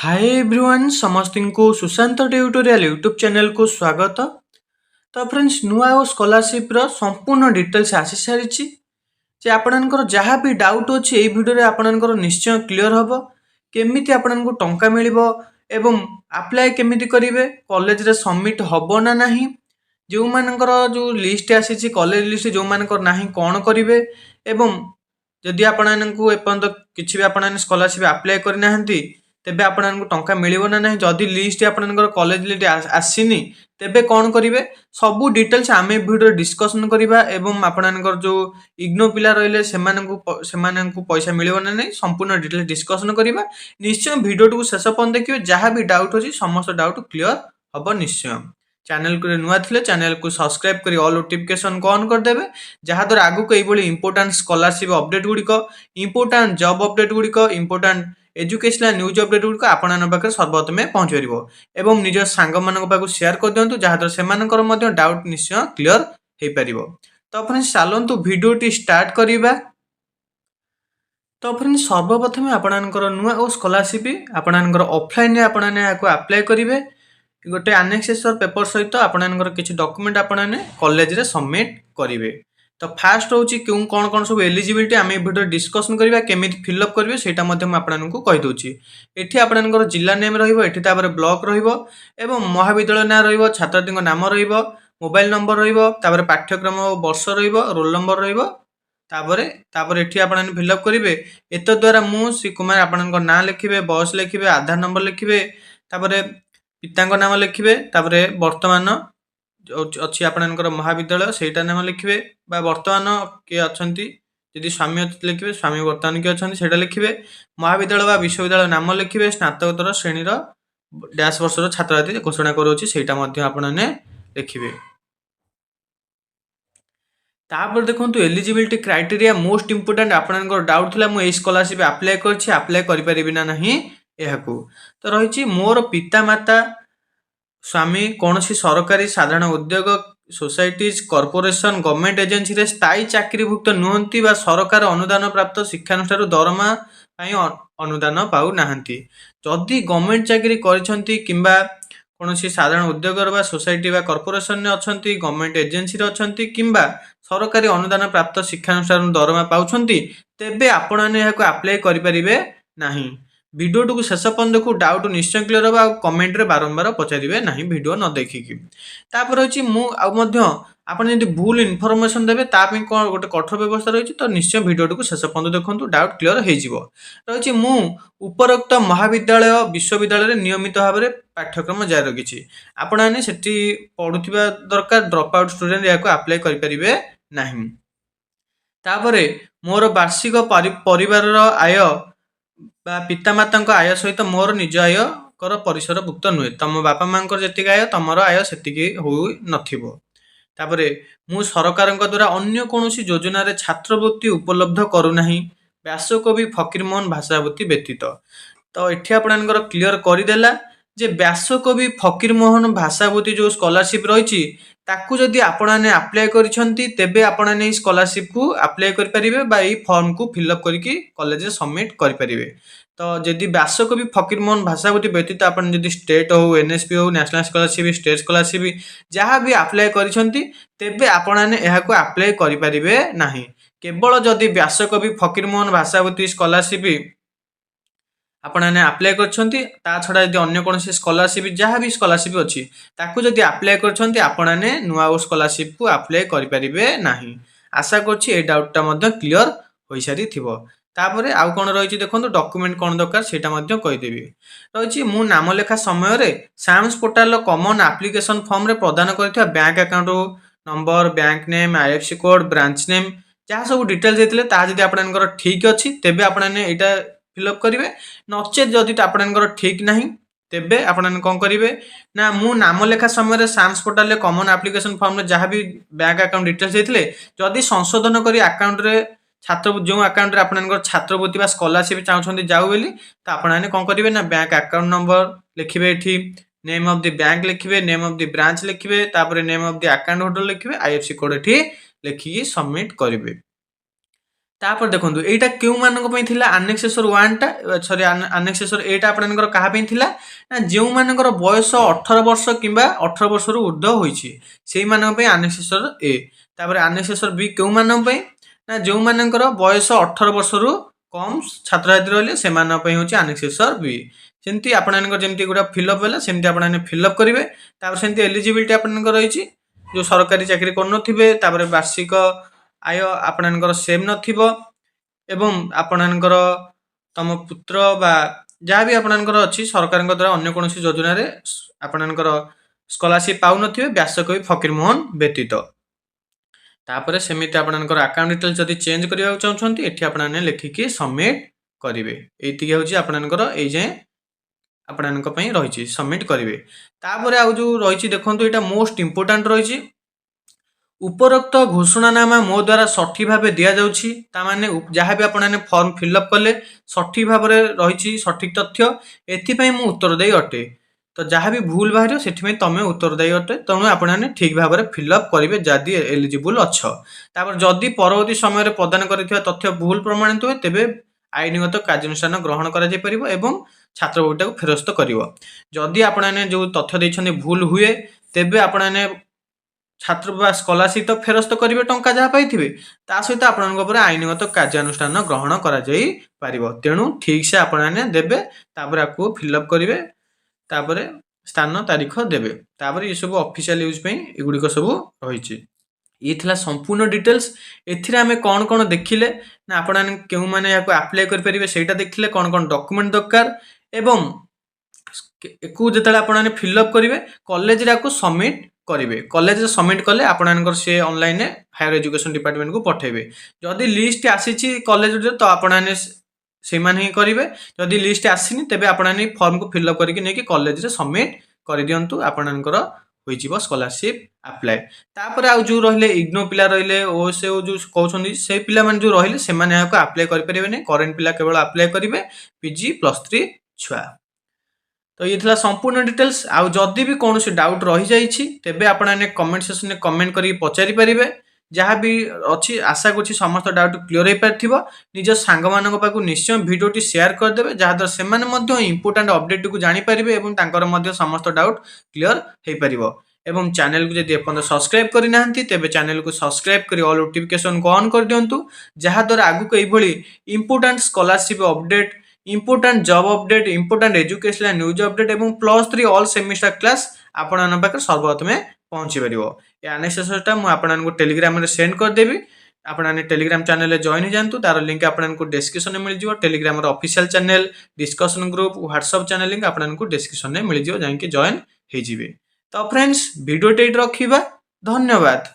Hi everyone समस्त को Sushant tutorial YouTube channel को स्वागत। तो फ्रेंड्स नुआ और स्कॉलरशिप रो संपूर्ण डिटेल्स आसी सारी जे आपनकर जहाँ भी डाउट अच्छी ये भिडियो रे आपनकर निश्चय क्लियर हम केमिति आपन को टंका मिलिबो एवं अप्लाई केमिति करिवे कॉलेज रे सबमिट हबो ना नाही जो मानकर जो लिस्ट आसी कॉलेज लिस्ट जो मानकर नाही कोन करिवे एवं जदि आपको एपर्यंत किसी भी आपने स्कॉलरशिप अप्लाई करना तेबे आपको टंका मिलिबो ना नहीं जदि लिस्ट आपनकर कॉलेज लिस्ट आसीनी तेबे कौन करिवे सबू डिटेल्स आमे वीडियो डिस्कशन करिबा एवं आपनकर जो इग्नो पिला रहिले सेमानंकु पैसा मिलिबो ना नहीं संपूर्ण डिटेल्स डिस्कशन करिबा। निश्चय वीडियो को शेष पर्यंत देखिए जहाँ भी डाउट अछि समस्त डाउट क्लियर हबो। निश्चय चैनल को नुआ थिले चैनल को सब्सक्राइब करी ऑल नोटिफिकेशन को ऑन कर देबे जहाद्वारा आगु को ये इंपोर्टेंट स्कॉलरशिप अपडेट गुड़िक इंपोर्टेंट जॉब अपडेट गुड़िक इंपोर्टेंट एजुकेशनल न्यूज अपडेट गुड़िक आपण पाखे सर्वप्रथमे पहुँच पार और निज सांग मान शेयर कर दिंतु जहाद्वारा से डाउट निश्चय क्लियर हो पार। तो फ्रेंड्स चलतु भिडियोटी स्टार्ट करवा। तो फ्रेंड्स सर्वप्रथमे आपणकर नुआ और स्कॉलरशिप आपणकर ऑफलाइन आपने अप्लाई करेंगे गोटे आनेक्सेसर पेपर सहित आपणकर किसी डॉक्यूमेंट आपने कॉलेज रे सबमिट करेंगे। तो फास्ट हूँ क्यों कौन कौन सब एलिजिबिलिटी आम भिडियो डिस्कसन करवा केमी फिलअप करेंगे सेटा आपको कहीदे ये आपणकर जिला नेम रही ब्लॉक रही महाविद्यालय ना रछात्री नाम रोबाइल नंबर रही पाठ्यक्रम वर्ष रोल नंबर रही आपने फिलअप करेंगे। एत द्वारा श्री कुमार आपण ना लिखे बयस लिखे आधार नंबर लिखे पिता नाम लिखे वर्तमान अच्छी आपणकर महाविद्यालय सेटा नाम लिखे वर्तमान किए अच्छा जदि स्वामी लिखे स्वामी वर्तमान किए अच्छा लिखे महाविद्यालय विश्वविद्यालय नाम लिखे स्नातकोत्तर श्रेणी डैश वर्षर छात्र घोषणा करोने लिखे। तापर देखो एलिजिबिलिटी क्राइटेरिया मोस्ट इंपोर्टेंट आपनकर डाउट था मुझे स्कॉलरशिप अप्लाई करें ना नहीं यह तो रही मोर पिता माता स्वामी कौन सरकारी साधारण उद्योग सोसाइटीज कॉर्पोरेशन गवर्नमेंट एजेंसी रे स्थायी चाकरीभुक्त नुहति सरकार अनुदान प्राप्त शिक्षानुष्ठान दरमा अनुदान पाऊ नाहंती जदि गवर्नमेंट चाकरी करिसंती किंबा कौन साधारण उद्योग सोसाइटी कॉर्पोरेशन अच्छा गवर्नमेंट एजेंसी अच्छा किंबा सरकारी अनुदान प्राप्त शिक्षानुष्ठान दरमा पाउछंती तेबे आपण अप्लाई करें ना। वीडियो को शेष पर्यंत देखो डाउट निश्चय क्लियर होगा कमेंट रे बारंबार पचारे ना वीडियो न देखिकी। तापर रही मुझे भूल इनफॉरमेशन देवे कौन गोटे कठोर व्यवस्था रही तो निश्चय वीडियो को शेष पर्यंत देखो डाउट क्लियर हो रही उपरोक्त महाविद्यालय विश्वविद्यालय नियमित भाव में पाठ्यक्रम जारी रखी आपने से पढ़ुवा दरकार ड्रॉप आउट स्टूडेंट या अप्लाई करें ना। तापर मोर वार्षिक परिवार आय पितामाता आय सहित मोर निज आय कर परिसर भुक्त नुहे तुम बापा माँ जी आय तुम आय से हो नपर मु सरकार द्वारा अन्य कौन योजना छात्रवृत्ति उपलब्ध करूना व्यासकवि फकीरमोहन भाषावृत्ति व्यतीत। तो ये आपणकर क्लियर करदेला जे व्यासकवि फकीरमोहन भाषावृत्ति जो स्कॉलरशिप रही ताकू जदि आपने अप्लाई करिसेंती तेबे आपने स्कॉलरशिप को अप्लाई करें फॉर्म को फिलअप करके कॉलेज सबमिट करें। तो जदि व्यासकवि फकीरमोहन भाषावृत्ति व्यतीत आप स्टेट हो एनएसपी हो नेशनल स्कॉलरशिप स्टेट स्कॉलरशिप जहाँ भी अप्लाई करिसेंती तेबे आपने यहां अप्लाई करें ना। केवल जदि व्यासकवि फकीरमोहन भाषावृत्ति स्कॉलरशिप आपने अप्लाई कर छड़ा यदि अन्य कौन स्कॉलरशिप जहाँ भी स्कॉलरशिप अच्छी ताकू जदि अप्लाई करने नुआ स्कॉलरशिप को अप्लाई करें ना। आशा कर डाउटा क्लियर हो सारी तापर आउ कौन रही देखो डॉक्यूमेंट कौन दरकार से कहीदेवी रही मु नाम लेखा समय SAMS portal common application form रे प्रदान कर bank account number bank name IFSC code branch name जहाँ सब डिटेल्स देते जब आपंकर ठीक अच्छी तेबे आपने यहाँ फिलअप करेंगे नचेत जदि आपंकर ठीक ना तेबे आपने कौन करेंगे ना मु नाम लेखा समय SAMS portal common application form रे जहाँ भी बैंक अकाउंट डिटेल्स देते जदि संशोधन कर अकाउंट रे छात्र जो अकाउंट आपंकर छात्रवृत्ति स्कॉलरशिप चाहते जाऊ बोली तो आपने कौन करेंगे ना बैंक अकाउंट नंबर लिखे ये नेम ऑफ द बैंक लिखे नेम ऑफ द ब्रांच लिखे name of the account holder लिखे आईएफएससी कोड ये लिखिकी सबमिट करेंगे। तापर देखंतु एटा केउ मानक पई थिला आनेक्सेसर 1 टा सॉरी आनेक्सेसर एटा आपनकर कहा पई थिला ना जेउ मानकर बयस 18 वर्ष किबा 18 वर्ष रु ऊर्ध्व होईची सेही मानक पई आनेक्सेसर ए। तापर आनेक्सेसर बी केउ मानक पई ना जेउ मानकर बयस 18 वर्ष रु कम छात्र छात्री रहले से मानक पई होची आनेक्सेसर बी। सेमती आपनकर जेमती गुडा फिलअप होला सेमती आपनाने फिलअप करिवे। तापर सेमती एलिजिबिलिटी आपनकर रहिची जो सरकारी चाकरी करनथिबे तापर वार्षिक आय आपनकर सेम नथिबो एवं आपनकर तम पुत्र बा जहाँ भी आपनकर अछि सरकार द्वारा अन्य कोनोसी योजना रे आपनकर स्कॉलरशिप पाउ नथिबे व्यासकवि फकीरमोहन व्यतीत। तापर सेमिति आपनकर अकाउंट डिटेल जदि चेंज करिया चाहछंती एठी आपनाने लेखिके सबमिट करिवे। एति होची आपनकर ए जे आपनकर पई रहिची सबमिट करिवे। तापर आ जो रहिची देखंतु एटा मोस्ट इंपोर्टेंट रहिची उपरोक्त घोषणानामा मो द्वारा सठी भाव दिया जाउछि ता माने जहाँ भी आपने फॉर्म फिलअप कले सठी भाव रही सठिक तथ्य एथिपाई मु उत्तरदायी अटे। तो जहाँ भी भूल बाहर से तमें उत्तरदायी अटे तेणु आपने ठीक भाव में फिलअप करेंगे जदि एलिजिबल अच्छ। तापर जदि परवर्ती समय प्रदान कर तथ्य भूल प्रमाणित हुए तेबे आईनगत कार्यानुष्ठान ग्रहण कर छात्रवृत्ति को फेरस्त कर। जदि आपने जो तथ्य देते भूल हुए तेबे आपने छात्र स्कॉलरशिप तो फेरस्त करेंगे टंका जहाँ पाई ता सहित आपण आईनगत कार्यानुष्ठान ग्रहण कर तेणु ठीक से आपने देवे तापर आपको फिलअप करेंगे तापर स्थान तारीख देवे तापर ये सब ऑफिशियल यूज पे एगुड़िक सब रही। ये थिला संपूर्ण डिटेल्स एथिरे आमे कौन कौन देखिले ना आपन केउ माने याको अप्लाई कर परिबे सेटा देखिले कौन कौन डॉक्यूमेंट दरकार एवं एकु जेतले आपन फिलअप करिवे कॉलेज रे को सबमिट करेंगे। कॉलेज रे सबमिट कले आपनकर से ऑनलाइन हायर एजुकेशन डिपार्टमेंट को पठेबे। जदि लिस्ट आसीची कॉलेज रे तो आपन से माने ही करेंगे। जदि लिस्ट आसीनी तेबे आपन फॉर्म को फिलअप करके नेकी कॉलेज रे सबमिट कर दियंतु आपनकर होई जीवो स्कॉलरशिप अप्लाई। तापर आ जो रहले इग्नो पिला रहले ओ से जो कहउछन्दी से पिला मन जो रहले से माने याको अप्लाई कर परिबे नै करंट पिला केवल अप्लाई करिवे पीजी +3 छुआ। तो ये थिला संपूर्ण डिटेल्स आउ जदि भी कौन से डाउट रही जाइछि तेबे आपने कमेंट सेक्शन में कमेंट करी पचारि परिबे जहाँ भी अच्छी आशा करी समस्त डाउट क्लियर हो पार निज सांग मान पाक निश्चय भिडियोटी शेयर करदे जहाँद्वारा से इंपोर्टाट अपडेट को जानीपारे और समस्त डाउट क्लियर हो पार। एवं चैनल को जब एपर्यंत सब्सक्राइब करना तेज चैनल को सब्सक्राइब कर ऑल नोटिफिकेशन को ऑन कर दिंतु जहाँद्वारा आगक यही important scholarship update important job update important educational news update और +3 ऑल सेमिस्टर क्लास आपण पाखे सर्वप्रथमे पहुंची पार। ये आनेक्सेसरटा मुझे टेलीग्राम में सेंड करदेवी आपने टेलीग्राम चैनल जॉइन हो जातु तार लिंक आपको डिस्क्रिप्शन में मिल जाए। Telegram official channel discussion group WhatsApp channel link आपको डिस्क्रिप्शन में मिल जाए जाकि जॉइन हो। तो फ्रेंड्स वीडियो रखा धन्यवाद।